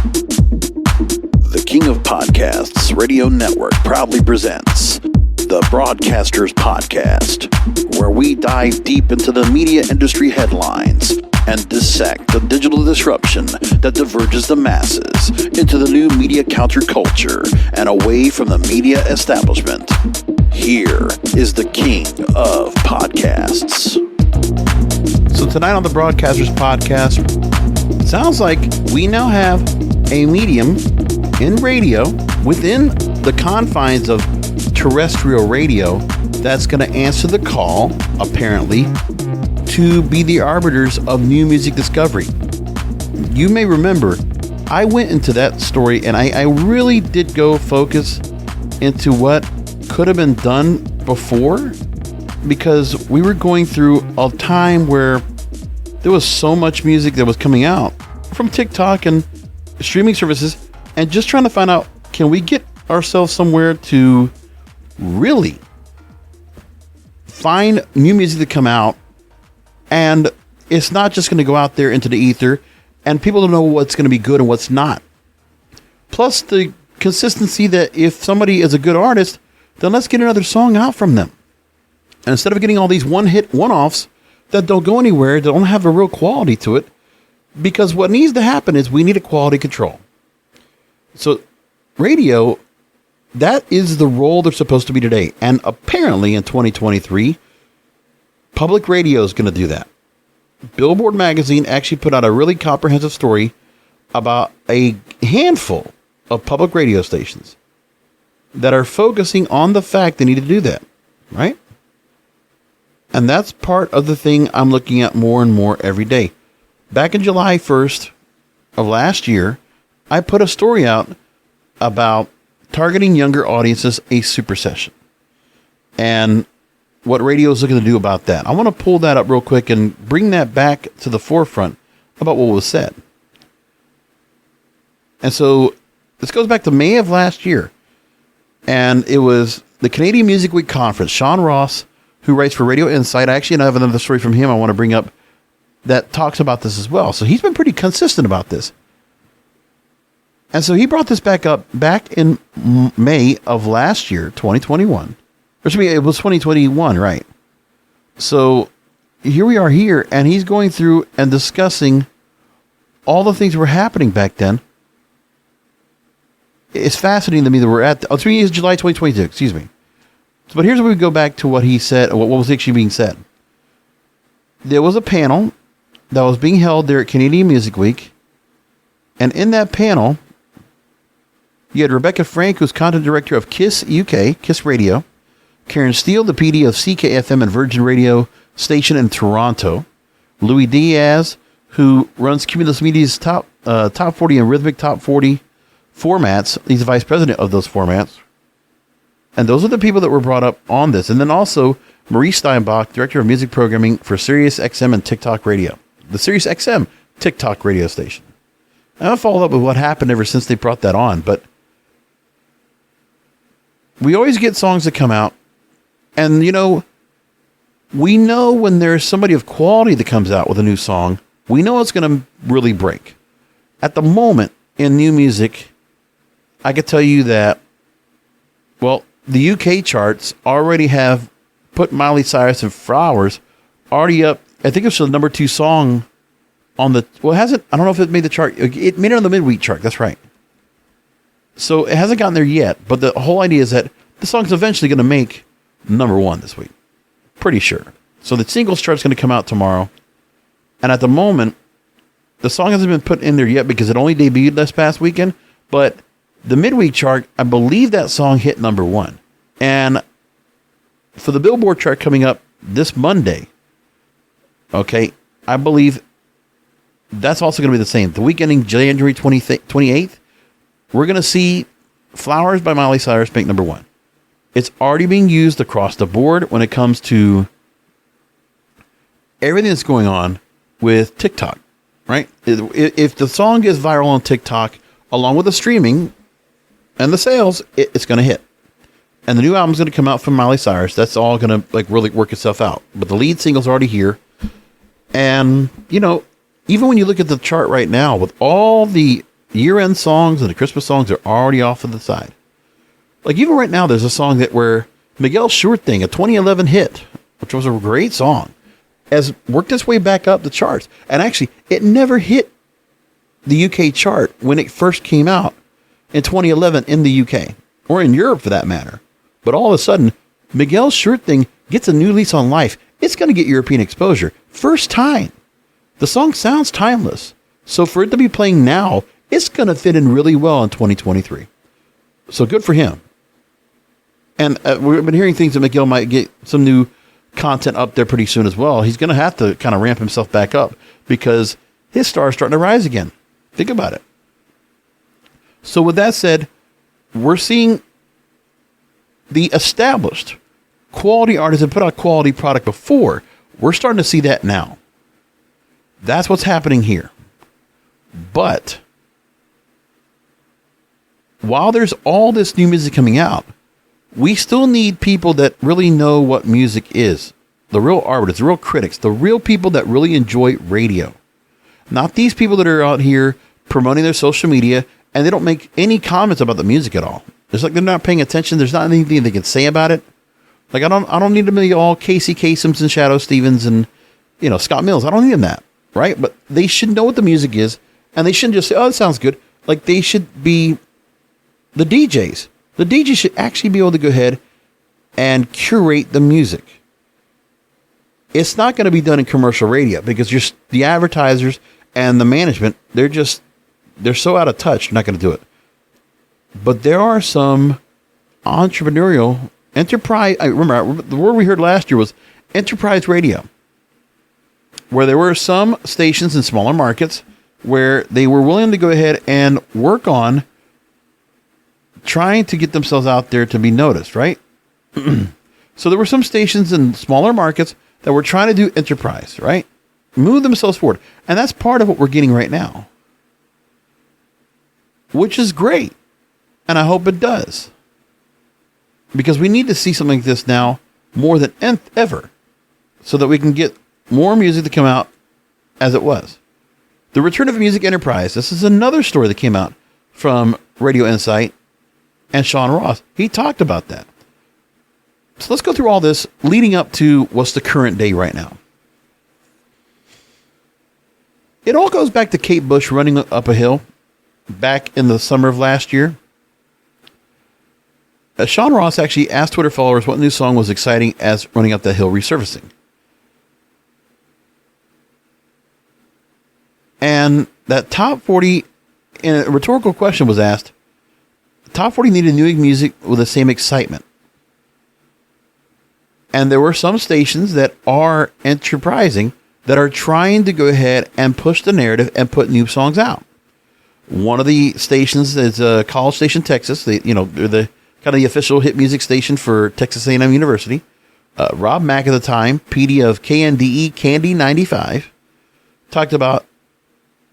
The King of Podcasts Radio Network proudly presents the Broadcasters Podcast, where we dive deep into the media industry headlines and dissect the digital disruption that diverges the masses into the new media counterculture and away from the media establishment. Here is the King of Podcasts. So tonight on the Broadcasters Podcast, it sounds like we now have a medium in radio within the confines of terrestrial radio that's going to answer the call, apparently, to be the arbiters of new music discovery. You may remember, I went into that story and I really did go focus into what could have been done before, because we were going through a time where there was so much music that was coming out from TikTok and streaming services, and just trying to find out, can we get ourselves somewhere to really find new music to come out, and it's not just going to go out there into the ether and people don't know what's going to be good and what's not. Plus the consistency that if somebody is a good artist, then let's get another song out from them. And instead of getting all these one-hit one-offs that don't go anywhere, that don't have a real quality to it, because what needs to happen is we need a quality control. So radio, that is the role they're supposed to be today. And apparently in 2023, public radio is going to do that. Billboard magazine actually put out a really comprehensive story about a handful of public radio stations that are focusing on the fact they need to do that, right? And that's part of the thing I'm looking at more and more every day. Back in July 1st of last year, I put a story out about targeting younger audiences, a super session, and what radio is looking to do about that. I want to pull that up real quick and bring that back to the forefront about what was said. And so this goes back to May of last year, and it was the Canadian Music Week Conference. Sean Ross, who writes for Radio Insight, I actually have another story from him I want to bring up that talks about this as well. So he's been pretty consistent about this. And so he brought this back up back in May of last year, 2021. It was 2021, right? So here we are here, and he's going through and discussing all the things that were happening back then. It's fascinating to me that we're at, 3 years, July 2022, excuse me. But here's where we go back to what he said, what was actually being said. There was a panel that was being held there at Canadian Music Week, and in that panel, you had Rebecca Frank, who's content director of KISS UK, KISS Radio, Karen Steele, the PD of CKFM and Virgin Radio station in Toronto, Louis Diaz, who runs Cumulus Media's top 40 and Rhythmic Top 40 formats. He's the vice president of those formats. And those are the people that were brought up on this. And then also Marie Steinbach, director of music programming for Sirius XM and TikTok Radio, the Sirius XM TikTok radio station. I haven't followed up with what happened ever since they brought that on, but we always get songs that come out, and we know when there's somebody of quality that comes out with a new song, we know it's going to really break. At the moment in new music, I could tell you that, well, the UK charts already have put Miley Cyrus and Flowers already up. I think it's the number 2 song on the, well, it hasn't, I don't know if it made the chart. It made it on the midweek chart. That's right. So it hasn't gotten there yet, but the whole idea is that the song's eventually going to make number 1 this week. Pretty sure. So the singles chart's going to come out tomorrow. And at the moment, the song hasn't been put in there yet because it only debuted this past weekend, but the midweek chart, I believe that song hit number 1. And for the Billboard chart coming up this Monday, okay, I believe that's also going to be the same. The week ending January 28th, we're going to see Flowers by Miley Cyrus make number 1. It's already being used across the board when it comes to everything that's going on with TikTok, right? If the song is viral on TikTok, along with the streaming and the sales, it's going to hit. And the new album's going to come out from Miley Cyrus. That's all going to really work itself out. But the lead single's already here. And, even when you look at the chart right now, with all the year-end songs and the Christmas songs are already off to the side. Like even right now, there's a song that where Miguel's Sure Thing, a 2011 hit, which was a great song, has worked its way back up the charts. And actually, it never hit the UK chart when it first came out in 2011 in the UK, or in Europe for that matter. But all of a sudden, Miguel's Sure Thing gets a new lease on life. It's going to get European exposure. First time. The song sounds timeless. So for it to be playing now, it's going to fit in really well in 2023. So good for him. And we've been hearing things that Miguel might get some new content up there pretty soon as well. He's going to have to kind of ramp himself back up because his star is starting to rise again. Think about it. So with that said, we're seeing the established quality artists that put out quality product before. We're starting to see that now. That's what's happening here. But while there's all this new music coming out, we still need people that really know what music is. The real arbiters, the real critics, the real people that really enjoy radio. Not these people that are out here promoting their social media and they don't make any comments about the music at all. It's like they're not paying attention. There's not anything they can say about it. Like I don't need to be all Casey Kasem's and Shadow Stevens and Scott Mills. I don't need them that, right? But they should know what the music is, and they shouldn't just say, "Oh, that sounds good." Like they should be the DJs. The DJ should actually be able to go ahead and curate the music. It's not going to be done in commercial radio because the advertisers and the management, they're so out of touch, they're not going to do it. But there are some entrepreneurial enterprise. I remember the word we heard last year was enterprise radio, where there were some stations in smaller markets where they were willing to go ahead and work on trying to get themselves out there to be noticed, right? So there were some stations in smaller markets that were trying to do enterprise, right? Move themselves forward. And that's part of what we're getting right now, which is great. And I hope it does. Because we need to see something like this now more than ever so that we can get more music to come out as it was. The return of music enterprise. This is another story that came out from Radio Insight and Sean Ross. He talked about that. So let's go through all this leading up to what's the current day right now. It all goes back to Kate Bush running up a hill back in the summer of last year. Sean Ross actually asked Twitter followers what new song was exciting as running up that hill resurfacing. And that top 40, and a rhetorical question was asked, top 40 needed new music with the same excitement. And there were some stations that are enterprising that are trying to go ahead and push the narrative and put new songs out. One of the stations is College Station, Texas. They're the kind of the official hit music station for Texas A&M University. Rob Mack at the time, PD of KNDE Candy 95, talked about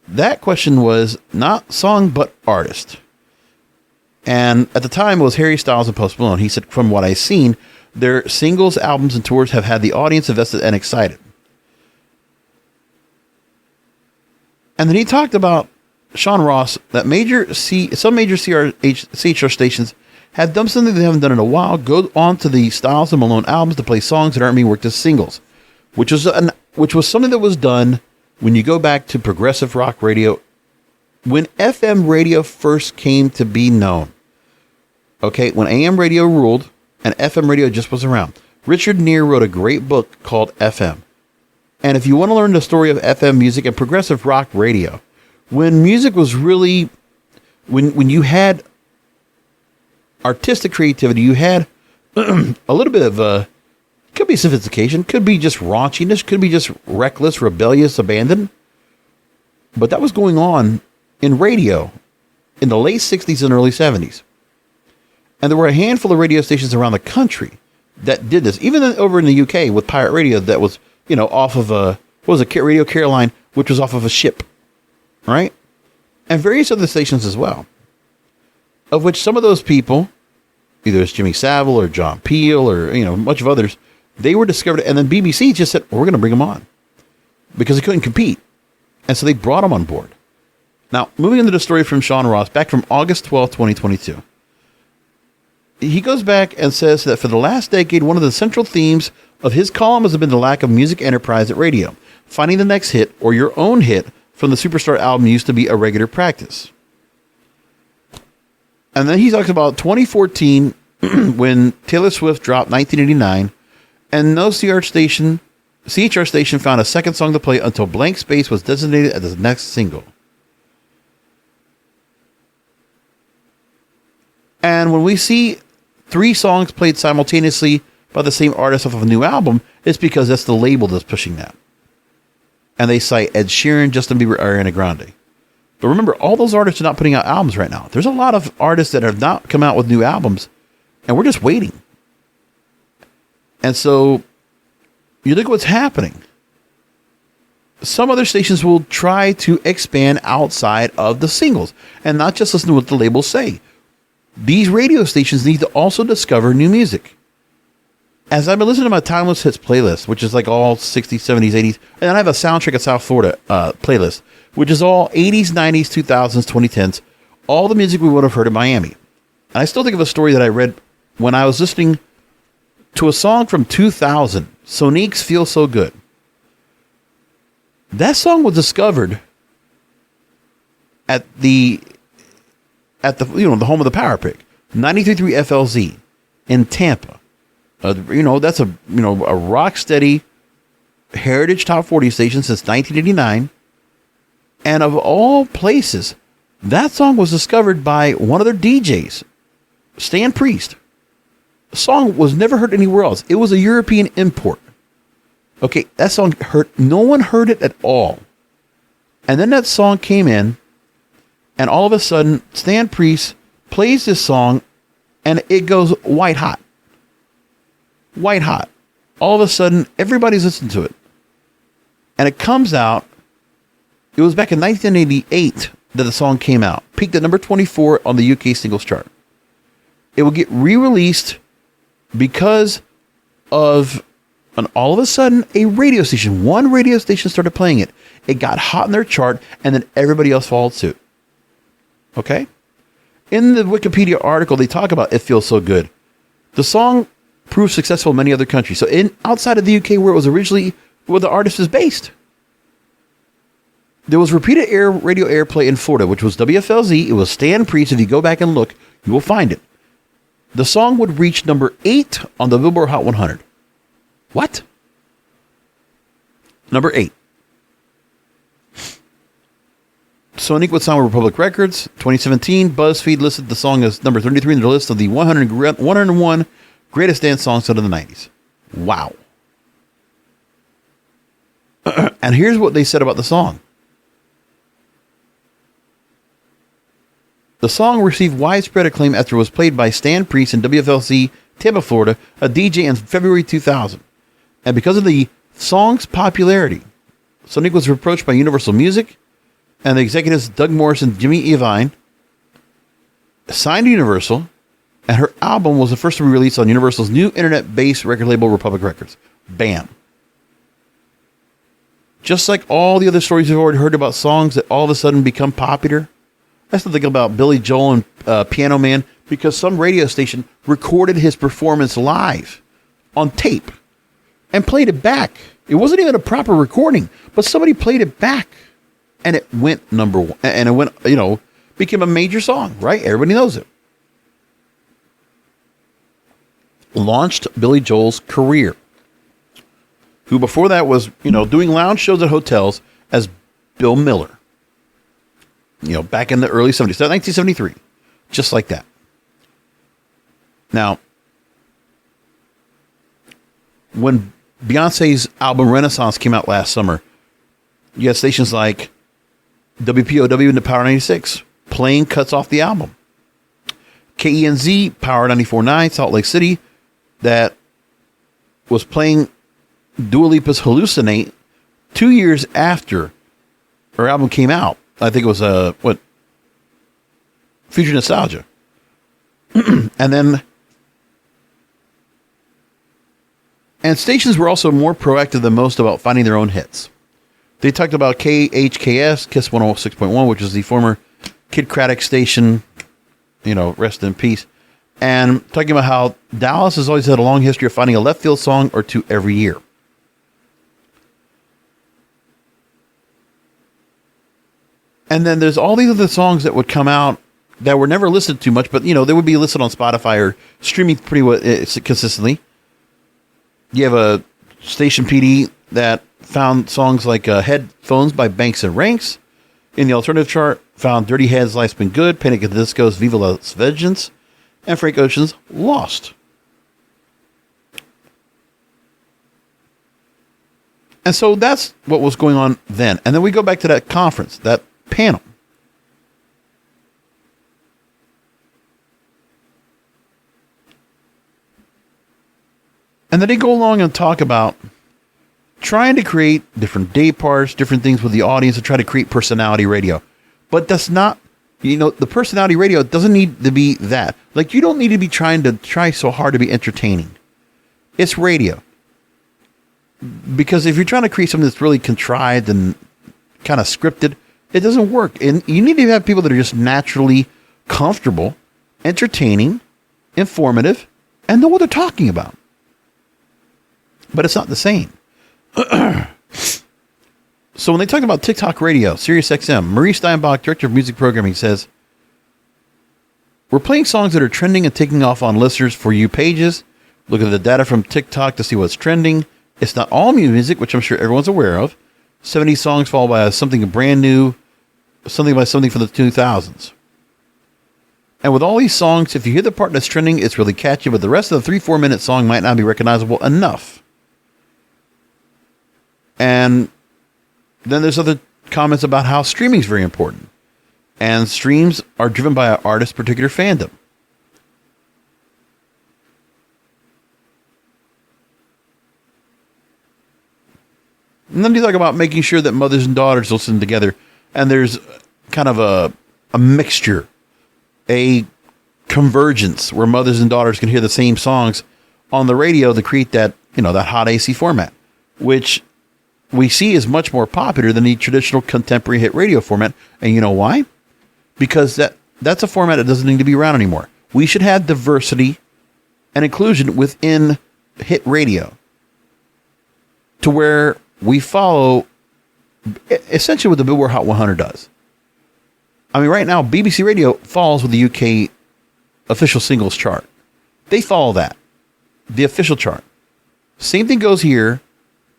that question was not song but artist. And at the time, it was Harry Styles and Post Malone. He said, from what I've seen, their singles, albums, and tours have had the audience invested and excited. And then he talked about Sean Ross, that some major CHR stations have done something they haven't done in a while, go on to the Styles and Malone albums to play songs that aren't being worked as singles, which was something that was done when you go back to progressive rock radio, when FM radio first came to be known. Okay, when AM radio ruled and FM radio just was around. Richard Neer wrote a great book called FM. And if you want to learn the story of FM music and progressive rock radio, when music was really, when you had artistic creativity, you had a little bit of, could be sophistication, could be just raunchiness, could be just reckless, rebellious abandon. But that was going on in radio in the late 60s and early 70s. And there were a handful of radio stations around the country that did this. Even over in the UK with pirate radio that was, off of Radio Caroline, which was off of a ship, right? And various other stations as well. Of which some of those people, either it's Jimmy Savile or John Peel or, a bunch of others, they were discovered. And then BBC just said, we're going to bring them on. Because they couldn't compete. And so they brought them on board. Now, moving into the story from Sean Ross, back from August 12th, 2022. He goes back and says that for the last decade, one of the central themes of his column has been the lack of music enterprise at radio. Finding the next hit or your own hit from the Superstar album used to be a regular practice. And then he talks about 2014 when Taylor Swift dropped 1989 and no CHR station found a second song to play until Blank Space was designated as the next single. And when we see 3 songs played simultaneously by the same artist off of a new album, it's because that's the label that's pushing that. And they cite Ed Sheeran, Justin Bieber, Ariana Grande. But remember, all those artists are not putting out albums right now. There's a lot of artists that have not come out with new albums, and we're just waiting. And so, you look at what's happening. Some other stations will try to expand outside of the singles, and not just listen to what the labels say. These radio stations need to also discover new music. As I've been listening to my Timeless Hits playlist, which is like all 60s, 70s, 80s, and I have a Soundtrack of South Florida playlist, which is all 80s, 90s, 2000s, 2010s, all the music we would have heard in Miami. And I still think of a story that I read when I was listening to a song from 2000, Sonique's Feel So Good. That song was discovered at the the home of the Power Pick, 93.3 FLZ in Tampa. That's a rock steady heritage top 40 station since 1989. And of all places, that song was discovered by one of their DJs, Stan Priest. The song was never heard anywhere else. It was a European import. Okay, that song no one heard it at all. And then that song came in, and all of a sudden, Stan Priest plays this song, and it goes white hot. White hot. All of a sudden, everybody's listening to it. And it comes out, it was back in 1988 that the song came out. Peaked at number 24 on the UK singles chart. It will get re-released because of, and all of a sudden, one radio station started playing it. It got hot in their chart, and then everybody else followed suit. Okay? In the Wikipedia article, they talk about It Feels So Good. The song proved successful in many other countries. So outside of the UK, where the artist is based, there was repeated radio airplay in Florida, which was WFLZ. It was Stan Priest. If you go back and look, you will find it. The song would reach number 8 on the Billboard Hot 100. What? Number 8. Sonique would sign with Republic Records. 2017, BuzzFeed listed the song as number 33 in their list of the 101 greatest dance songs out of the 90s. Wow. And here's what they said about the song. The song received widespread acclaim after it was played by Stan Priest in WFLC, Tampa, Florida, a DJ in February 2000. And because of the song's popularity, Sonique was approached by Universal Music, and the executives Doug Morris and Jimmy Iovine signed to Universal, and her album was the first to be released on Universal's new internet-based record label, Republic Records. Bam. Just like all the other stories you've already heard about songs that all of a sudden become popular, I still think about Billy Joel and Piano Man, because some radio station recorded his performance live on tape and played it back. It wasn't even a proper recording, but somebody played it back. And it went number 1. And it went, became a major song, right? Everybody knows it. Launched Billy Joel's career. Who before that was, doing lounge shows at hotels as Bill Miller. Back in the early 70s, 1973. Just like that. Now, when Beyonce's album Renaissance came out last summer, you had stations like WPOW and the Power 96 playing cuts off the album. KENZ, Power 94.9, Salt Lake City, that was playing Dua Lipa's Hallucinate 2 years after her album came out. I think it was, Future Nostalgia. And stations were also more proactive than most about finding their own hits. They talked about KHKS, KISS 106.1, which is the former Kid Craddock station, rest in peace. And talking about how Dallas has always had a long history of finding a left field song or two every year. And then there's all these other songs that would come out that were never listened to much, but, they would be listed on Spotify or streaming pretty consistently. You have a station PD that found songs like Headphones by Banks and Ranks. In the alternative chart, found Dirty Heads, Life's Been Good, Panic at the Disco's Viva Las Vengeance, and Frank Ocean's Lost. And so that's what was going on then. And then we go back to that conference, that panel. And then they go along and talk about trying to create different day parts, different things with the audience to try to create personality radio. But that's not, the personality radio doesn't need to be that. Like, you don't need to be try so hard to be entertaining. It's radio. Because if you're trying to create something that's really contrived and kind of scripted, it doesn't work. And you need to have people that are just naturally comfortable, entertaining, informative, and know what they're talking about. But it's not the same. So when they talk about TikTok radio, Sirius XM, Marie Steinbach, director of music programming, says, we're playing songs that are trending and taking off on listeners for you pages. Look at the data from TikTok to see what's trending. It's not all music, which I'm sure everyone's aware of. 70 songs followed by something brand new, something by something from the 2000s. And with all these songs, if you hear the part that's trending, it's really catchy, but the rest of the 3-4 minute song might not be recognizable enough. And then there's other comments about how streaming is very important. And streams are driven by an artist's particular fandom. And then you talk about making sure that mothers and daughters listen together. And there's kind of a mixture, a convergence where mothers and daughters can hear the same songs on the radio to create that, that hot AC format, which we see is much more popular than the traditional contemporary hit radio format. And you know why? Because that's a format that doesn't need to be around anymore. We should have diversity and inclusion within hit radio to where we follow essentially what the Billboard Hot 100 does. I mean, right now, BBC Radio falls with the UK official singles chart. They follow that, the official chart. Same thing goes here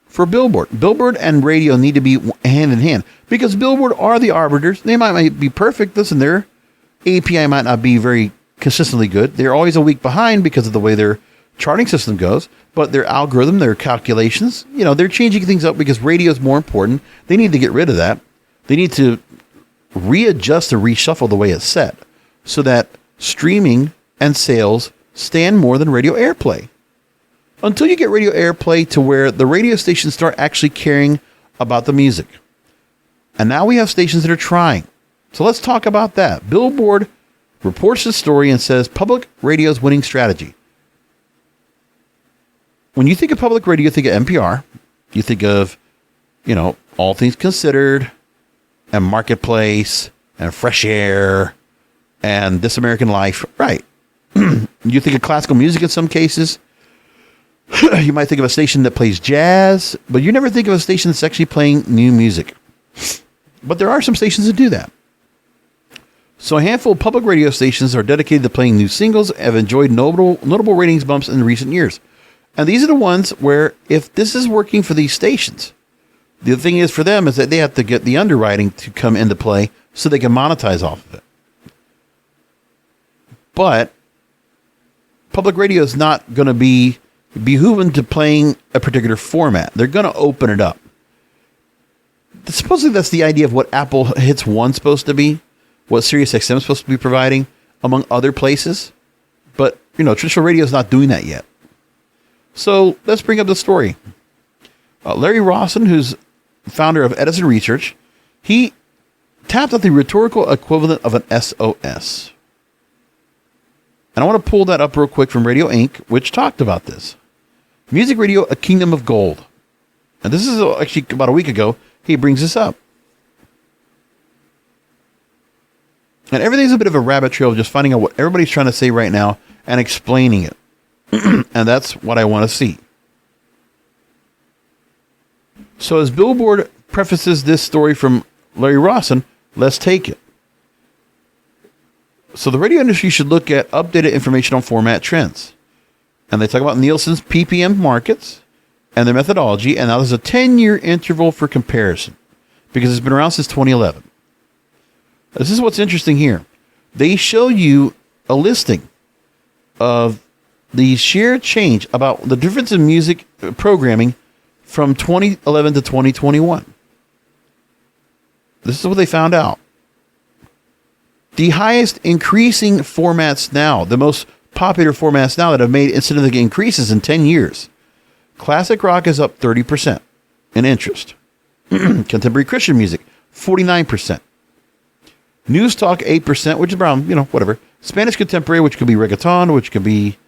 for Billboard. Billboard and radio need to be hand in hand because Billboard are the arbiters. They might be perfect. Listen, their API might not be very consistently good. They're always a week behind because of the way their charting system goes, but their algorithm, their calculations, they're changing things up because radio is more important. They need to get rid of that. They need to readjust and reshuffle the way it's set so that streaming and sales stand more than radio airplay. Until you get radio airplay to where the radio stations start actually caring about the music. And now we have stations that are trying. So let's talk about that. Billboard reports the story and says public radio's winning strategy. When you think of public radio, you think of NPR. You think of, All Things Considered and Marketplace and Fresh Air and This American Life. Right. You think of classical music in some cases. You might think of a station that plays jazz, but you never think of a station that's actually playing new music. But there are some stations that do that. So a handful of public radio stations are dedicated to playing new singles and have enjoyed notable ratings bumps in recent years. And these are the ones where if this is working for these stations, the thing is for them is that they have to get the underwriting to come into play so they can monetize off of it. But public radio is not going to be behooven to playing a particular format. They're going to open it up. Supposedly that's the idea of what Apple Hits 1's supposed to be, what Sirius XM is supposed to be providing, among other places. But, traditional radio is not doing that yet. So let's bring up the story. Larry Rawson, who's founder of Edison Research, he tapped at the rhetorical equivalent of an SOS. And I want to pull that up real quick from Radio Inc., which talked about this. Music radio, a kingdom of gold. And this is actually about a week ago. he brings this up. And everything's a bit of a rabbit trail of just finding out what everybody's trying to say right now and explaining it. And that's what I want to see. So as Billboard prefaces this story from Larry Rawson, let's take it. So the radio industry should look at updated information on format trends. And they talk about Nielsen's PPM markets and their methodology. And now there's a 10-year interval for comparison because it's been around since 2011. This is what's interesting here. They show you a listing of the sheer change about the difference in music programming from 2011 to 2021. This is what they found out. The highest increasing formats now, the most popular formats now that have made significant increases in 10 years. Classic rock is up 30% in interest. Contemporary Christian music, 49%. News talk, 8%, which is around, whatever. Spanish contemporary, which could be reggaeton, which could be,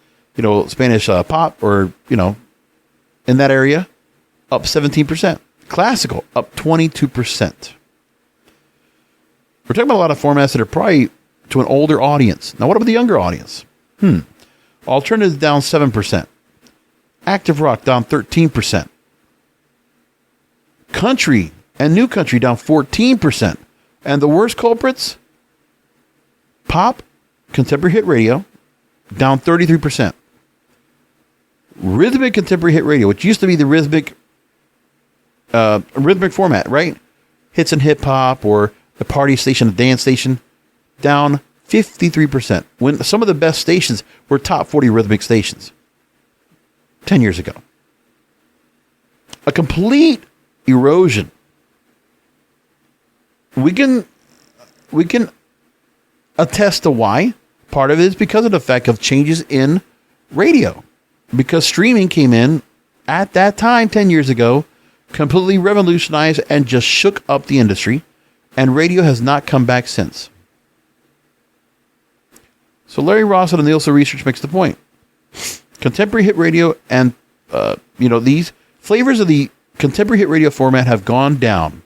Spanish pop or, in that area, up 17%. Classical, up 22%. We're talking about a lot of formats that are probably to an older audience. Now, what about the younger audience? Alternatives down 7%. Active rock down 13%. Country and new country down 14%. And the worst culprits? Pop, contemporary hit radio, down 33%. Rhythmic contemporary hit radio, which used to be the rhythmic format, right? Hits and hip hop or the party station, the dance station, down 53%. When some of the best stations were top 40 rhythmic stations 10 years ago. A complete erosion. We can attest to why. Part of it is because of the fact of changes in radio. Because streaming came in at that time 10 years ago, completely revolutionized and just shook up the industry, and radio has not come back since. So Larry Ross of the Nielsen Research makes the point. Contemporary hit radio and, these flavors of the contemporary hit radio format have gone down.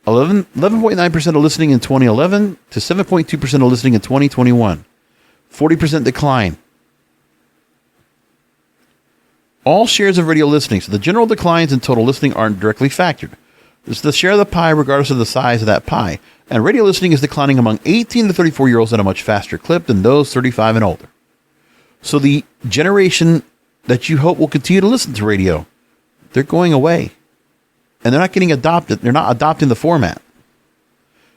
11.9% of listening in 2011 to 7.2% of listening in 2021. 40% decline. All shares of radio listening, so the general declines in total listening aren't directly factored. It's the share of the pie regardless of the size of that pie. And radio listening is declining among 18 to 34-year-olds at a much faster clip than those 35 and older. So the generation that you hope will continue to listen to radio, they're going away. And they're not getting adopted. They're not adopting the format.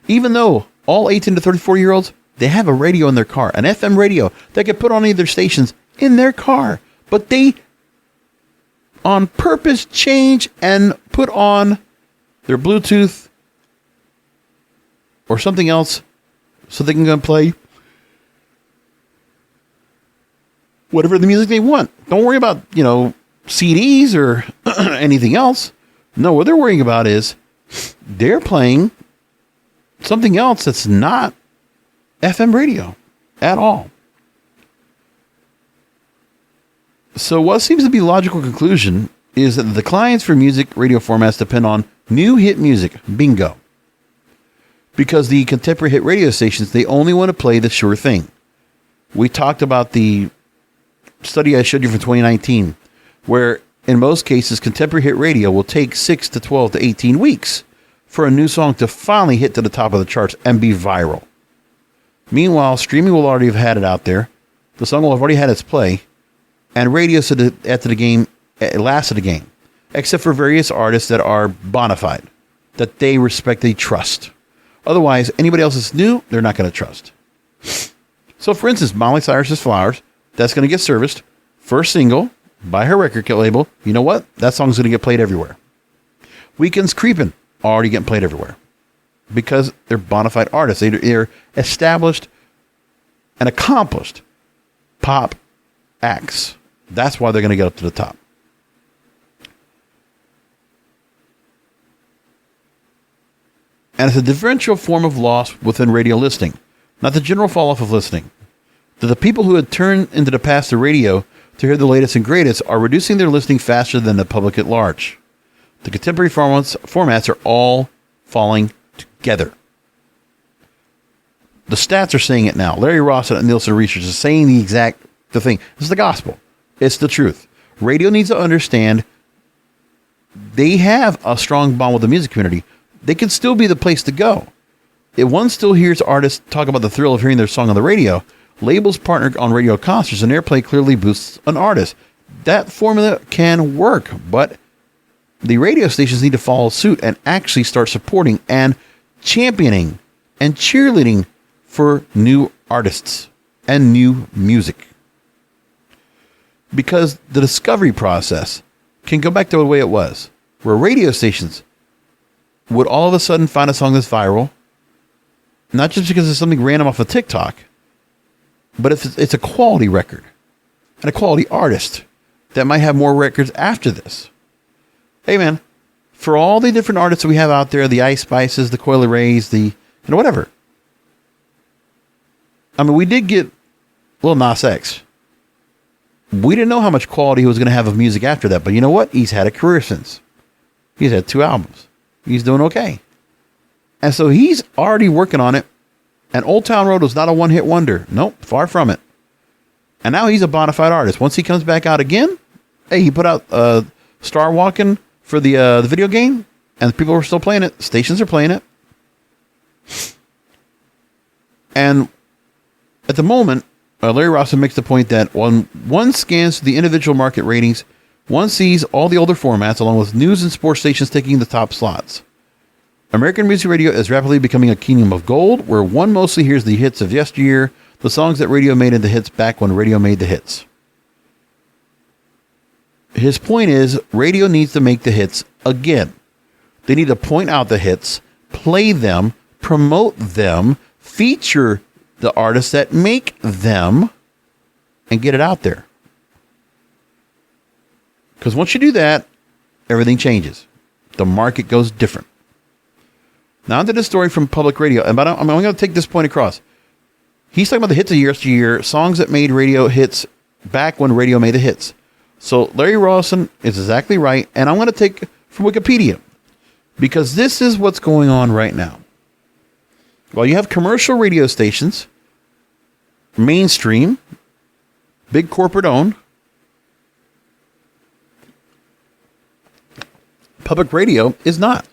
Even though all 18 to 34-year-olds, they have a radio in their car, an FM radio that can put on any of their stations in their car. But they, on purpose, change and put on their Bluetooth or something else so they can go and play whatever the music they want. Don't worry about, CDs or anything else. No, what they're worrying about is they're playing something else that's not FM radio at all. So what seems to be the logical conclusion is that the declines for music radio formats depend on new hit music. Bingo. Because the contemporary hit radio stations, they only want to play the sure thing. We talked about the study I showed you from 2019, where in most cases, contemporary hit radio will take 6 to 12 to 18 weeks for a new song to finally hit to the top of the charts and be viral. Meanwhile, streaming will already have had it out there. The song will have already had its play. And radio last of the game. Except for various artists that are bona fide, that they respect, they trust. Otherwise, anybody else that's new, they're not going to trust. So, for instance, Miley Cyrus's Flowers, that's going to get serviced. First single by her record label. You know what? That song's going to get played everywhere. Weekend's Creepin', already getting played everywhere. Because they're bona fide artists. They're established and accomplished pop acts. That's why they're going to get up to the top. And it's a differential form of loss within radio listening, not the general fall off of listening. To the people who had turned into the past to radio, to hear the latest and greatest are reducing their listening faster than the public at large. The contemporary formats are all falling together. The stats are saying it now. Larry Ross and Nielsen Research is saying the thing. This is the gospel. It's the truth. Radio needs to understand they have a strong bond with the music community. They can still be the place to go. If one still hears artists talk about the thrill of hearing their song on the radio, labels partner on radio concerts and airplay clearly boosts an artist. That formula can work, but the radio stations need to follow suit and actually start supporting and championing and cheerleading for new artists and new music. Because the discovery process can go back to the way it was, where radio stations would all of a sudden find a song that's viral, not just because it's something random off of TikTok, but if it's a quality record and a quality artist that might have more records after this. Hey man, for all the different artists that we have out there, the Ice Spices, the Coil Rays, whatever. I mean, we did get Lil Nas X. We didn't know how much quality he was going to have of music after that, but you know what? He's had a career since. He's had 2 albums. He's doing okay. And so he's already working on it. And Old Town Road was not a one-hit wonder. Nope, far from it. And now he's a bona fide artist. Once he comes back out again, hey, he put out Star Walking for the video game, and people are still playing it. Stations are playing it. And at the moment, Larry Rossman makes the point that when one scans the individual market ratings, one sees all the older formats along with news and sports stations taking the top slots. American music radio is rapidly becoming a kingdom of gold, where one mostly hears the hits of yesteryear, the songs that radio made into hits back when radio made the hits. His point is, radio needs to make the hits again. They need to point out the hits, play them, promote them, feature the artists that make them, and get it out there. Because once you do that, everything changes. The market goes different. Now onto this story from public radio. And I'm going to take this point across. He's talking about the hits of yesteryear, songs that made radio hits back when radio made the hits. So Larry Rawson is exactly right. And I'm going to take from Wikipedia, because this is what's going on right now. Well, you have commercial radio stations, mainstream, big corporate owned. Public radio is not.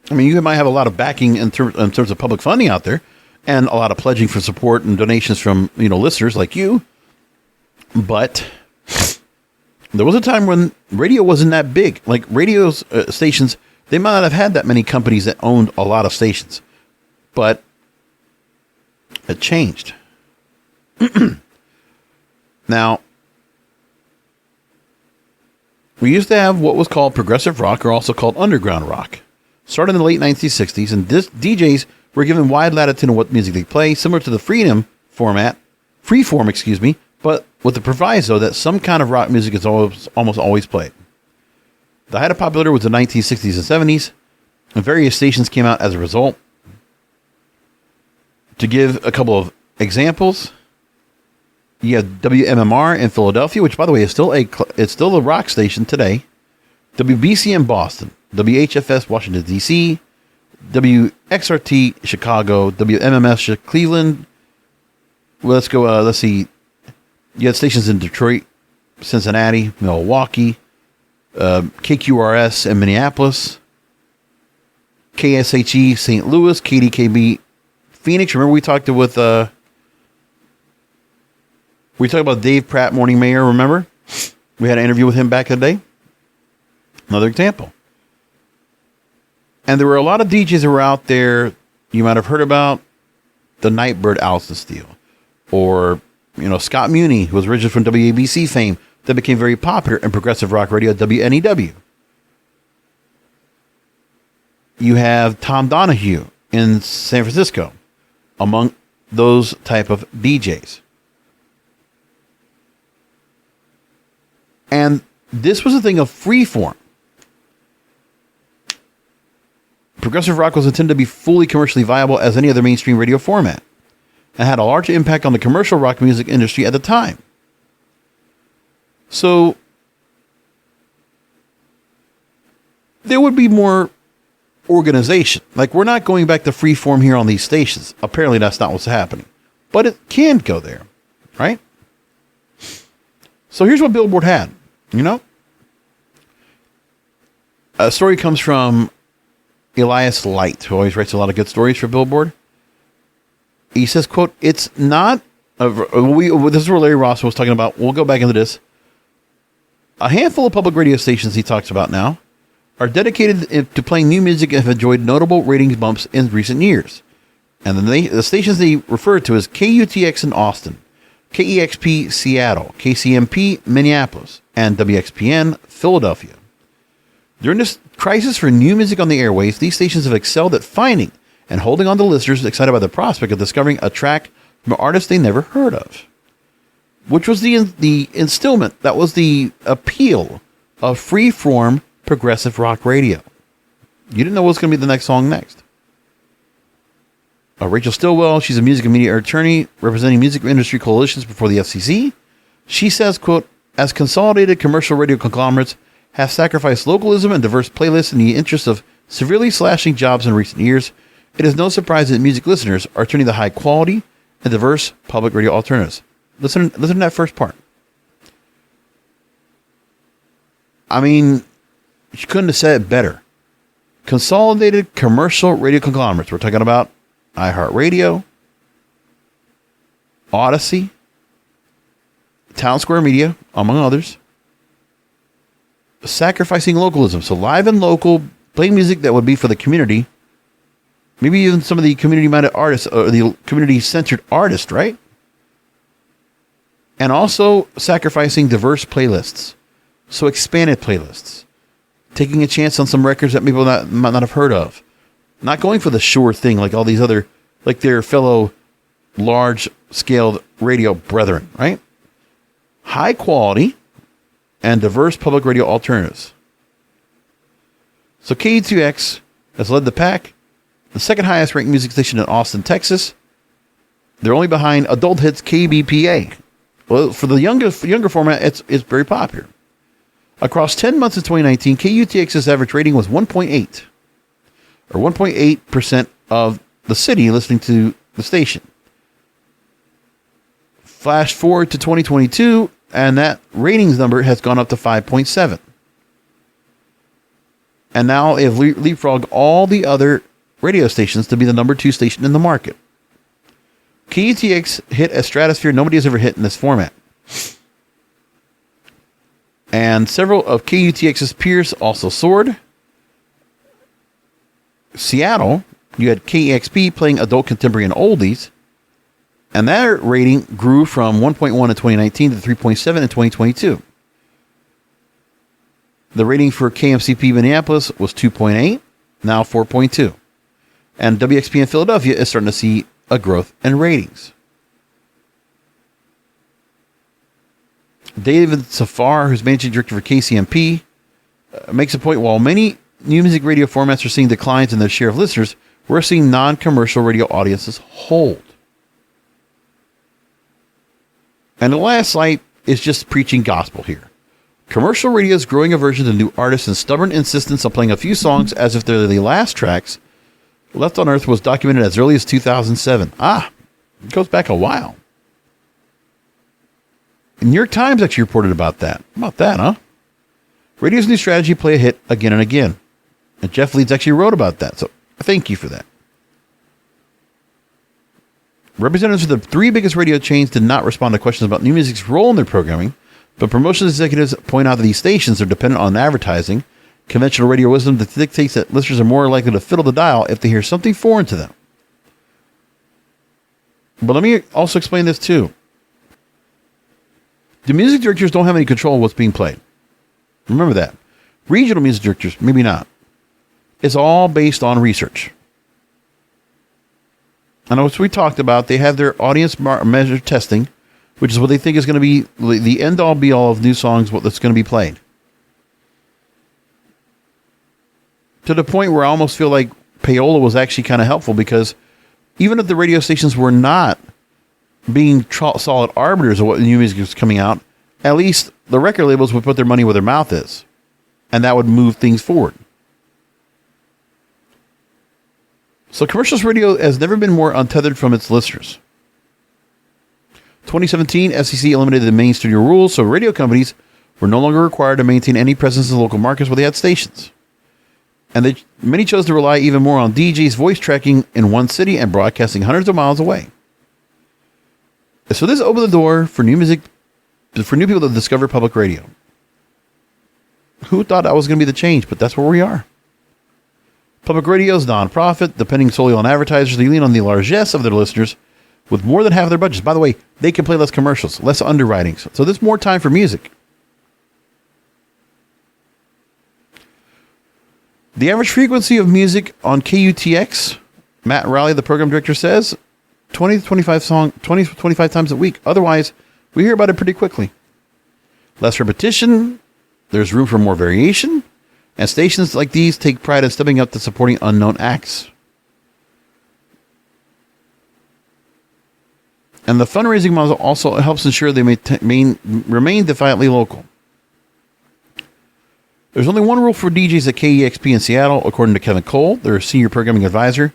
I mean, you might have a lot of backing in terms of public funding out there, and a lot of pledging for support and donations from listeners like you. But there was a time when radio wasn't that big. Like radio stations, they might not have had that many companies that owned a lot of stations, but it changed. Now, we used to have what was called progressive rock, or also called underground rock. Started in the late 1960s, and DJs were given wide latitude in what music they play, similar to the freeform, but with the proviso that some kind of rock music is almost always played. The height of popularity was the 1960s and 70s, and various stations came out as a result. To give a couple of examples, you have WMMR in Philadelphia, which, by the way, is still a rock station today. WBC in Boston, WHFS Washington D.C., WXRT Chicago, WMMS Cleveland. Well, let's go. Let's see. You had stations in Detroit, Cincinnati, Milwaukee, KQRS in Minneapolis, KSHE St. Louis, KDKB Phoenix. Remember we talked about Dave Pratt, Morning Mayor. Remember we had an interview with him back in the day. Another example. And there were a lot of DJs that were out there. You might have heard about the Nightbird Alston Steele, or Scott Muni, who was originally from WABC fame, that became very popular in progressive rock radio at WNEW. You have Tom Donahue in San Francisco, among those type of DJs. And this was a thing of freeform. Progressive rock was intended to be fully commercially viable as any other mainstream radio format, and had a large impact on the commercial rock music industry at the time. So there would be more organization. Like, we're not going back to free form here on these stations. Apparently that's not what's happening. But it can go there, right? So here's what Billboard had, you know? A story comes from Elias Light, who always writes a lot of good stories for Billboard. He says, quote, it's not, this is where Larry Ross was talking about, we'll go back into this. A handful of public radio stations he talks about now are dedicated to playing new music and have enjoyed notable ratings bumps in recent years. And the stations they refer to as KUTX in Austin, KEXP Seattle, KCMP Minneapolis, and WXPN Philadelphia. During this crisis for new music on the airways, these stations have excelled at finding and holding on to listeners excited by the prospect of discovering a track from an artist they never heard of. Which was the instillment, that was the appeal of free-form progressive rock radio. You didn't know what was going to be the next song next. Rachel Stillwell, she's a music and media attorney representing music industry coalitions before the FCC. She says, quote, as consolidated commercial radio conglomerates have sacrificed localism and diverse playlists in the interest of severely slashing jobs in recent years, it is no surprise that music listeners are turning to high quality and diverse public radio alternatives. Listen to that first part. I mean, you couldn't have said it better. Consolidated commercial radio conglomerates. We're talking about iHeartRadio, Odyssey, Town Square Media, among others. Sacrificing localism. So live and local, playing music that would be for the community. Maybe even some of the community-minded artists, or the community-centered artists, right? And also sacrificing diverse playlists. So expanded playlists. Taking a chance on some records that people might not have heard of. Not going for the sure thing like all these other, like their fellow large-scaled radio brethren, right? High quality and diverse public radio alternatives. So KUTX has led the pack. The second highest ranked music station in Austin, Texas. They're only behind adult hits KBPA. Well, for the younger format, it's very popular. Across 10 months of 2019, KUTX's average rating was 1.8, or 1.8% of the city listening to the station. Flash forward to 2022, and that ratings number has gone up to 5.7. And now they have leapfrogged all the other radio stations to be the number 2 station in the market. KUTX hit a stratosphere nobody has ever hit in this format. And several of KUTX's peers also soared. Seattle, you had KEXP playing adult contemporary and oldies. And their rating grew from 1.1 in 2019 to 3.7 in 2022. The rating for KMCP Minneapolis was 2.8, now 4.2. And WXP in Philadelphia is starting to see a growth in ratings. David Safar, who's managing director for KCMP, makes a point, while many new music radio formats are seeing declines in their share of listeners, we're seeing non-commercial radio audiences hold. And the last slide is just preaching gospel here. Commercial radio's growing aversion to new artists and stubborn insistence on playing a few songs as if they're the last tracks left on Earth was documented as early as 2007. It goes back a while. The New York Times actually reported about that. How about that, huh? Radio's new strategy, play a hit again and again. And Jeff Leeds actually wrote about that, so thank you for that. Representatives of the 3 biggest radio chains did not respond to questions about new music's role in their programming, but promotions executives point out that these stations are dependent on advertising, conventional radio wisdom that dictates that listeners are more likely to fiddle the dial if they hear something foreign to them. But let me also explain this too. The music directors don't have any control of what's being played. Remember that. Regional music directors, maybe not. It's all based on research. And as we talked about, they have their audience measure testing, which is what they think is going to be the end-all be-all of new songs, what's going to be played. To the point where I almost feel like payola was actually kind of helpful, because even if the radio stations were not being solid arbiters of what new music is coming out, at least the record labels would put their money where their mouth is. And that would move things forward. So commercials radio has never been more untethered from its listeners. 2017, FCC eliminated the main studio rules, so radio companies were no longer required to maintain any presence in local markets where they had stations. And many chose to rely even more on DJs voice tracking in one city and broadcasting hundreds of miles away. So this opened the door for new music, for new people to discover public radio. Who thought that was going to be the change? But that's where we are. Public radio is non-profit, depending solely on advertisers. They lean on the largesse of their listeners with more than half their budgets. By the way, they can play less commercials, less underwritings. So there's more time for music. The average frequency of music on KUTX, Matt Riley, the program director, says 20 to 25 times a week. Otherwise, we hear about it pretty quickly. Less repetition, there's room for more variation, and stations like these take pride in stepping up to supporting unknown acts. And the fundraising model also helps ensure they remain defiantly local. There's only one rule for DJs at kexp in Seattle, according to Kevin Cole, their senior programming advisor.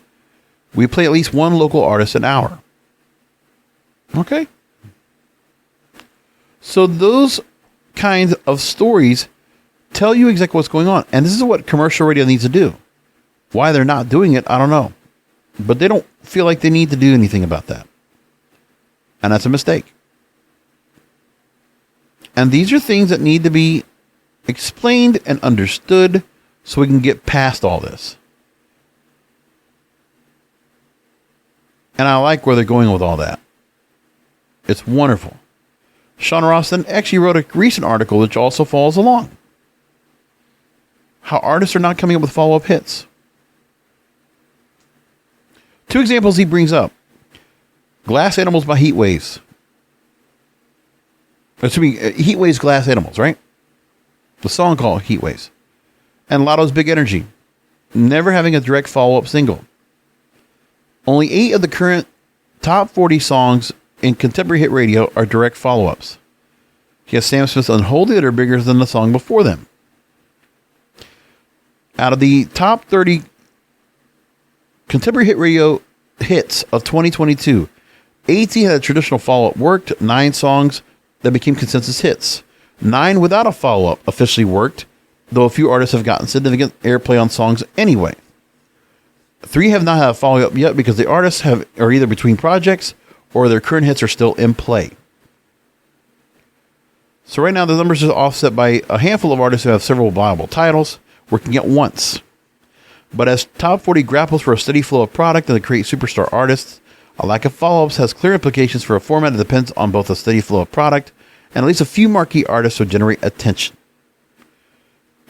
We play at least one local artist an hour. Okay. So those kinds of stories tell you exactly what's going on. And this is what commercial radio needs to do. Why they're not doing it, I don't know. But they don't feel like they need to do anything about that. And that's a mistake. And these are things that need to be explained and understood so we can get past all this. And I like where they're going with all that. It's wonderful. Sean Roston actually wrote a recent article which also follows along. How artists are not coming up with follow-up hits. 2 examples he brings up. Glass Animals by Heat Waves. Heat Waves, Glass Animals, right? The song called Heat Waves. And Lotto's Big Energy. Never having a direct follow-up single. Only 8 of the current top 40 songs in contemporary hit radio are direct follow-ups. He has Sam Smith's Unholy that are bigger than the song before them. Out of the top 30 contemporary hit radio hits of 2022, 18 had a traditional follow-up worked, 9 songs that became consensus hits. 9 without a follow-up officially worked, though a few artists have gotten significant airplay on songs anyway. 3 have not had a follow-up yet because the artists are either between projects or their current hits are still in play. So right now the numbers are offset by a handful of artists who have several viable titles, working at once. But as Top 40 grapples for a steady flow of product and to create superstar artists, a lack of follow-ups has clear implications for a format that depends on both a steady flow of product and at least a few marquee artists to generate attention.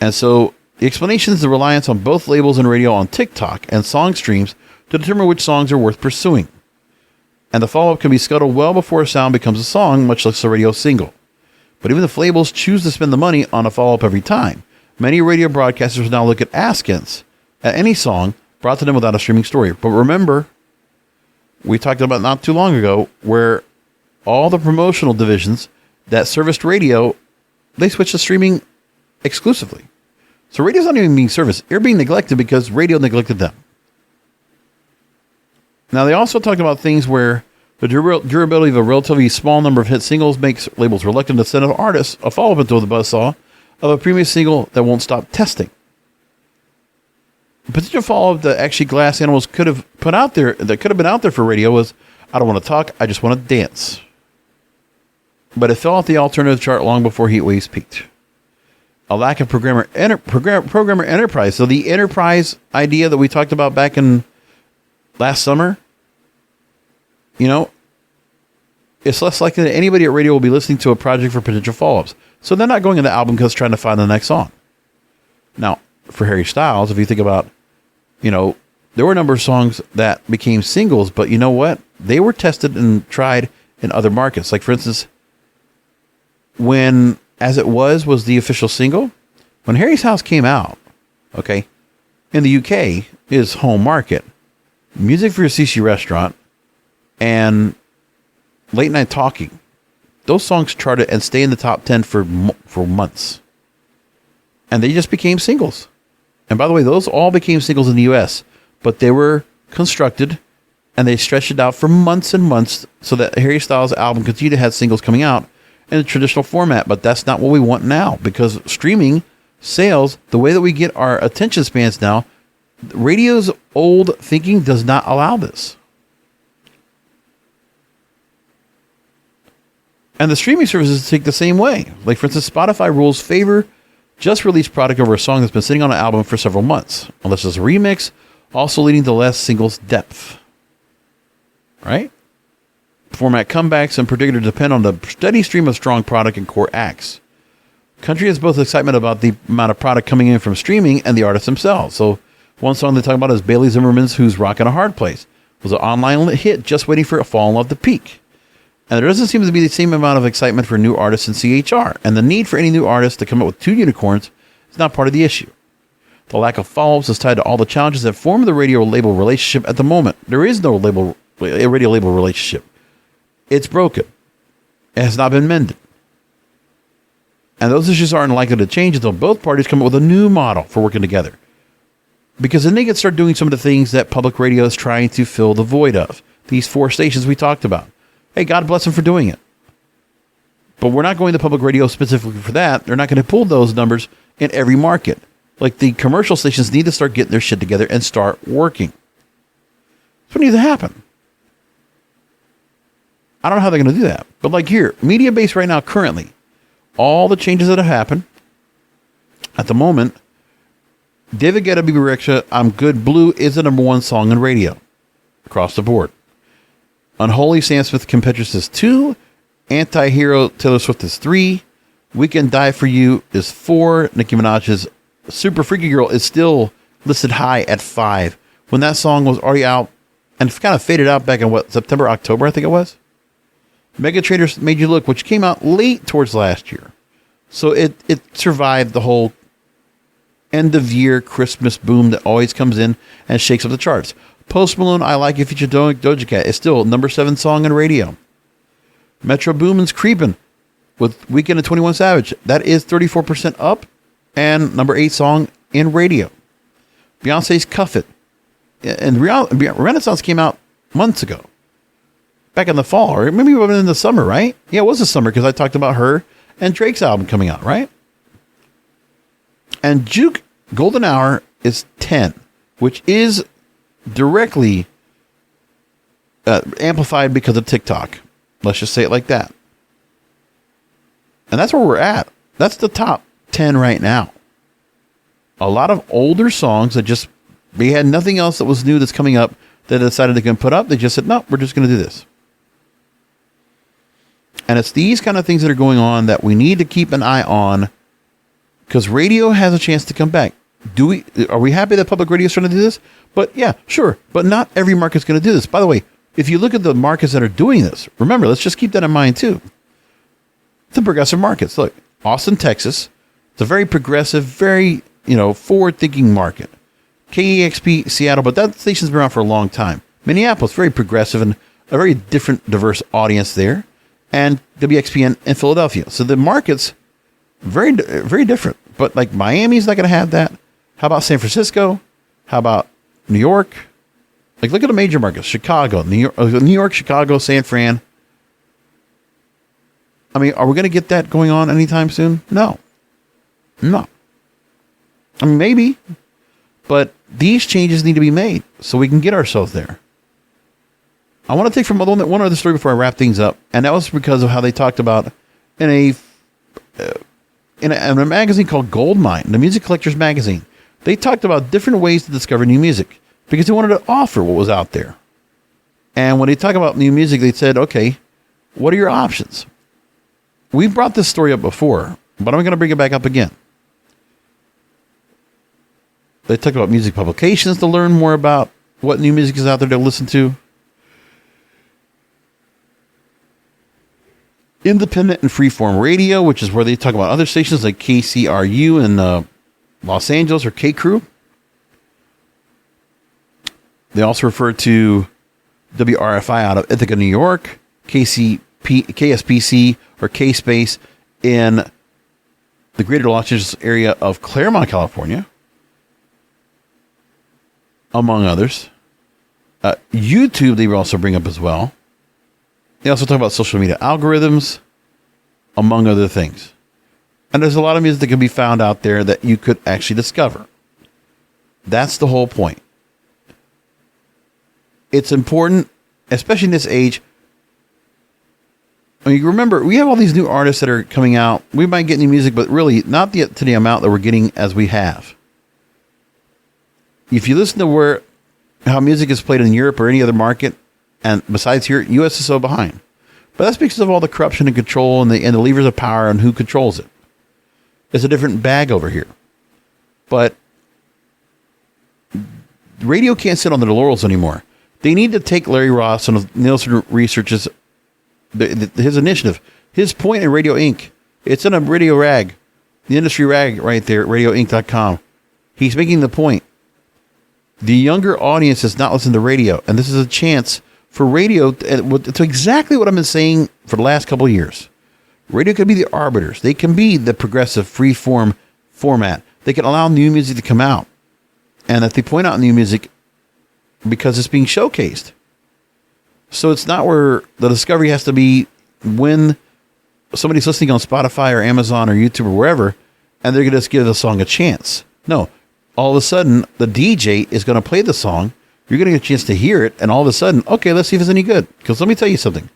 And so the explanation is the reliance on both labels and radio on TikTok and song streams to determine which songs are worth pursuing. And the follow-up can be scuttled well before a sound becomes a song, much like a radio single. But even if labels choose to spend the money on a follow-up every time, many radio broadcasters now look at askance at any song brought to them without a streaming story. But remember, we talked about not too long ago where all the promotional divisions that serviced radio, they switched to streaming exclusively. So radio's not even being serviced. They're being neglected because radio neglected them. Now, they also talked about things where the durability of a relatively small number of hit singles makes labels reluctant to send artists a follow-up into the buzzsaw of a previous single that won't stop testing. The potential follow-up that actually Glass Animals could have put out there, that could have been out there for radio, was I don't want to talk, I just want to dance. But it fell off the alternative chart long before Heat Waves peaked. A lack of programmer enterprise. So the enterprise idea that we talked about back in last summer, you know, it's less likely that anybody at radio will be listening to a project for potential follow-ups. So they're not going into album cuts trying to find the next song. Now, for Harry Styles, if you think about, you know, there were a number of songs that became singles, but you know what? They were tested and tried in other markets. Like, for instance, when As It Was the official single, when Harry's House came out, okay, in the UK, his home market, Music for Your CC Restaurant and Late Night Talking those songs charted and stay in the top 10 for months. And they just became singles. And by the way, those all became singles in the US, but they were constructed and they stretched it out for months and months so that Harry Styles' album continued to have singles coming out in the traditional format. But that's not what we want now, because streaming sales, the way that we get our attention spans now, radio's old thinking does not allow this. And the streaming services take the same way. Like, for instance, Spotify rules favor just released product over a song that's been sitting on an album for several months, unless it's a remix, also leading to less singles depth. Right? Format comebacks in particular depend on the steady stream of strong product and core acts. Country has both excitement about the amount of product coming in from streaming and the artists themselves. So one song they talk about is Bailey Zimmerman's Who's Rockin' a Hard Place. It was an online hit just waiting for a fall in love to peak. And there doesn't seem to be the same amount of excitement for new artists in CHR. And the need for any new artist to come up with two unicorns is not part of the issue. The lack of follow-ups is tied to all the challenges that form the radio label relationship at the moment. There is no radio label relationship. It's broken. It has not been mended. And those issues aren't likely to change until both parties come up with a new model for working together. Because then they can start doing some of the things that public radio is trying to fill the void of. These 4 stations we talked about. Hey, God bless them for doing it. But we're not going to public radio specifically for that. They're not going to pull those numbers in every market. Like, the commercial stations need to start getting their shit together and start working. That's what needs to happen. I don't know how they're going to do that. But like here, media base right now, currently, all the changes that have happened at the moment, David Guetta, Baby Rexha, I'm Good Blue is the number 1 song in radio across the board. Unholy, Sam Smith, Kim Petras is 2. Anti-Hero, Taylor Swift is 3. Weekend Die For You is 4. Nicki Minaj's Super Freaky Girl is still listed high at 5. When that song was already out and kind of faded out back in September, October, I think it was. Mega Trader Made You Look, which came out late towards last year. So it survived the whole end of year Christmas boom that always comes in and shakes up the charts. Post Malone, I Like You featured Doja Cat is still number 7 song in radio. Metro Boomin's Creepin' with Weekend and 21 Savage. That is 34% up and number 8 song in radio. Beyonce's Cuff It. And Renaissance came out months ago. Back in the fall, or maybe even in the summer, right? Yeah, it was the summer because I talked about her and Drake's album coming out, right? And Juke Golden Hour is 10, which is directly amplified because of TikTok. Let's just say it like that. And that's where we're at. That's the top 10 right now. A lot of older songs that just, they had nothing else that was new that's coming up that they decided they can put up. They just said, no, we're just going to do this. And it's these kind of things that are going on that we need to keep an eye on, because radio has a chance to come back. Are we happy that public radio is trying to do this? But yeah, sure. But not every market's going to do this. By the way, if you look at the markets that are doing this, remember, let's just keep that in mind too. The progressive markets. Look, Austin, Texas. It's a very progressive, very, forward-thinking market. KEXP, Seattle, but that station's been around for a long time. Minneapolis, very progressive and a very different, diverse audience there. And WXPN in Philadelphia. So the market's very, very different. But like Miami's not going to have that. How about San Francisco? How about New York? Like, look at the major markets. Chicago, New York, Chicago, San Fran. I mean, are we going to get that going on anytime soon? No. I mean, maybe. But these changes need to be made so we can get ourselves there. I want to take from one other story before I wrap things up. And that was because of how they talked about in a magazine called Goldmine, the Music Collectors Magazine. They talked about different ways to discover new music because they wanted to offer what was out there. And when they talk about new music, they said, okay, what are your options? We brought this story up before, but I'm going to bring it back up again. They talked about music publications to learn more about what new music is out there to listen to. Independent and freeform radio, which is where they talk about other stations like KCRU in Los Angeles or K-Crew. They also refer to WRFI out of Ithaca, New York, KCPY KSPC or K-Space in the greater Los Angeles area of Claremont, California, among others. YouTube, they will also bring up as well. They also talk about social media algorithms, among other things. And there's a lot of music that can be found out there that you could actually discover. That's the whole point. It's important, especially in this age. I mean, you remember, we have all these new artists that are coming out. We might get new music, but really not to the amount that we're getting as we have. If you listen to how music is played in Europe or any other market, and besides here, U.S. is so behind. But that's because of all the corruption and control and the levers of power and who controls it. It's a different bag over here. But radio can't sit on their laurels anymore. They need to take Larry Ross and Nielsen Research's his initiative, his point in Radio Inc. It's in a radio rag, the industry rag right there, radioinc.com. He's making the point. The younger audience is not listening to radio, and this is a chance for radio to exactly what I've been saying for the last couple of years. Radio can be the arbiters. They can be the progressive free-form format. They can allow new music to come out. And if they point out new music, because it's being showcased. So it's not where the discovery has to be when somebody's listening on Spotify or Amazon or YouTube or wherever, and they're going to just give the song a chance. No. All of a sudden, the DJ is going to play the song. You're going to get a chance to hear it. And all of a sudden, okay, let's see if it's any good. Because let me tell you something.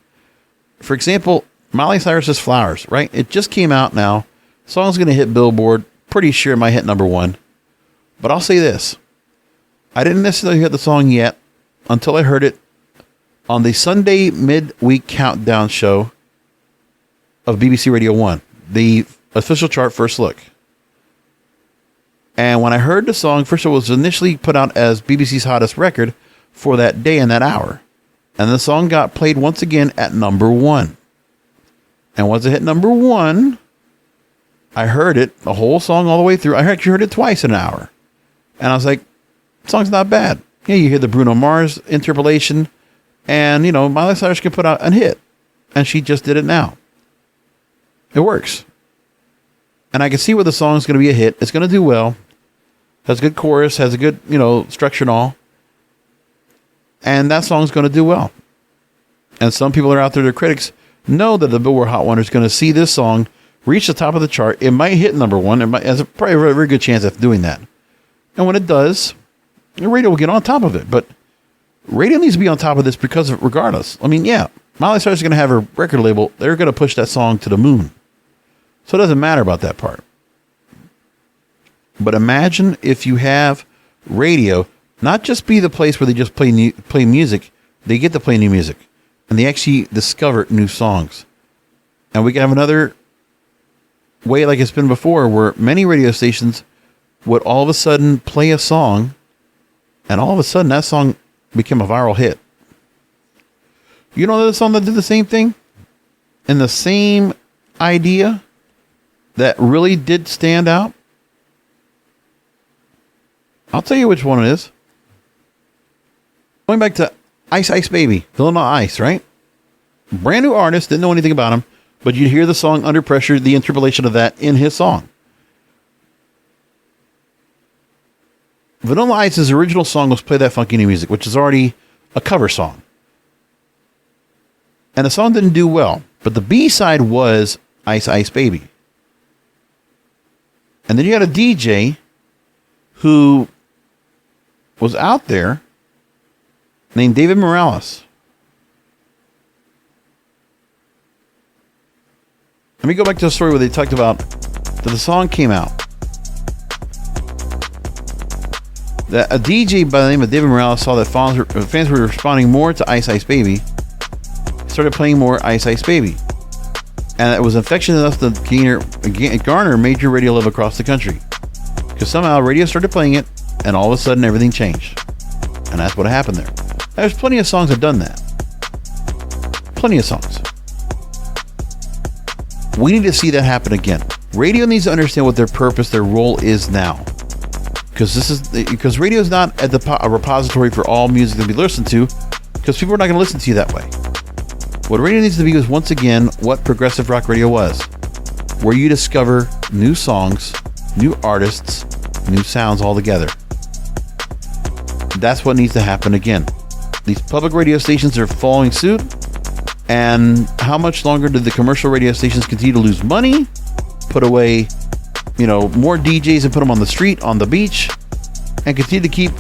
For example, Miley Cyrus's Flowers, right? It just came out now. Song's going to hit Billboard. Pretty sure it might hit number 1. But I'll say this. I didn't necessarily hear the song yet until I heard it on the Sunday midweek countdown show of BBC Radio 1, the official chart first look. And when I heard the song, first of all, it was initially put out as BBC's hottest record for that day and that hour. And the song got played once again at number 1. And once it hit number 1, I heard it, the whole song all the way through. I actually heard it twice in an hour. And I was like, the song's not bad. Yeah, you hear the Bruno Mars interpolation. And, Miley Cyrus can put out a hit. And she just did it now. It works. And I can see where the song's going to be a hit. It's going to do well. Has a good chorus. Has a good, structure and all. And that song's going to do well. And some people are out there, they're critics, know that the Billboard Hot 100 is going to see this song reach the top of the chart. It might hit number 1. It has probably a very good chance of doing that. And when it does, the radio will get on top of it. But radio needs to be on top of this because of regardless. I mean, yeah, Miley Cyrus is going to have her record label. They're going to push that song to the moon. So it doesn't matter about that part. But imagine if you have radio, not just be the place where they just play music. They get to play new music. And they actually discover new songs. And we can have another way like it's been before where many radio stations would all of a sudden play a song. And all of a sudden that song became a viral hit. You know another song that did the same thing? And the same idea that really did stand out? I'll tell you which one it is. Going back to Ice Ice Baby, Vanilla Ice, right? Brand new artist, didn't know anything about him, but you'd hear the song Under Pressure, the interpolation of that in his song. Vanilla Ice's original song was Play That Funky New Music, which is already a cover song. And the song didn't do well, but the B-side was Ice Ice Baby. And then you had a DJ who was out there named David Morales. Let me go back to the story where they talked about that the song came out. That a DJ by the name of David Morales saw that fans were responding more to Ice Ice Baby, started playing more Ice Ice Baby. And it was infectious enough to garner major radio love across the country. Because somehow radio started playing it, and all of a sudden everything changed. And that's what happened there. There's plenty of songs that have done that. Plenty of songs. We need to see that happen again. Radio needs to understand what their purpose, their role is now. Because radio is not at a repository for all music to be listened to, because people are not going to listen to you that way. What radio needs to be is once again what progressive rock radio was, where you discover new songs, new artists, new sounds altogether. That's what needs to happen again. These public radio stations are following suit, and how much longer did the commercial radio stations continue to lose money, put away, more DJs and put them on the street, on the beach, and continue to keep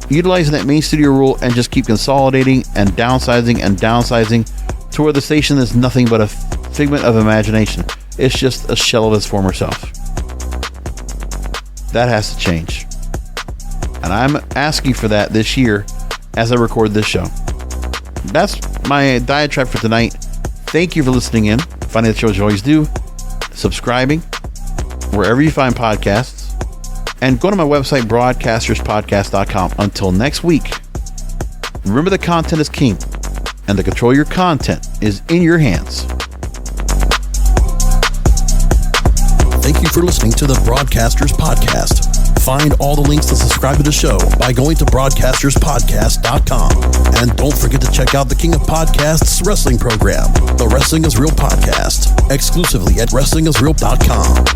utilizing that main studio rule and just keep consolidating and downsizing to where the station is nothing but a figment of imagination. It's just a shell of its former self. That has to change. And I'm asking for that this year as I record this show. That's my diatribe for tonight. Thank you for listening in, finding the show as you always do, subscribing, wherever you find podcasts, and go to my website, broadcasterspodcast.com. Until next week, remember the content is king, and the control of your content is in your hands. Thank you for listening to the Broadcasters Podcast. Find all the links to subscribe to the show by going to broadcasterspodcast.com. And don't forget to check out the King of Podcasts wrestling program, the Wrestling is Real podcast, exclusively at wrestlingisreal.com.